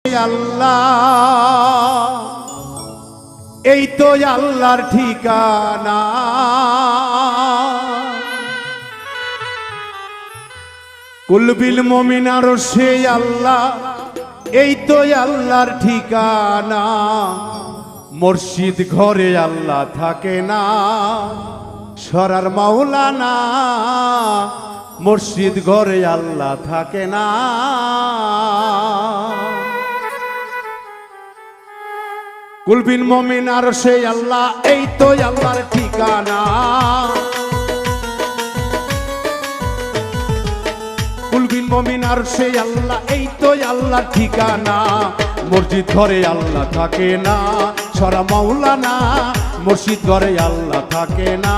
আল্লাহ এই তো আল্লাহর ঠিকানা। কুলবিল মুমিনার সে আল্লাহ এই তো আল্লাহর ঠিকানা। মুর্শিদ ঘরে আল্লাহ থাকে না, সরার মাওলানা। মুর্শিদ ঘরে আল্লাহ থাকে না। কুলবিল মুমিনার সে আল্লাহ এই তো আল্লাহর ঠিকানা। কুলবিল মুমিনার সে আল্লাহ এই তো আল্লাহর ঠিকানা। মসজিদ ঘরে আল্লাহ থাকে না, সরা মাওলানা। মুর্শিদ ঘরে আল্লাহ থাকে না।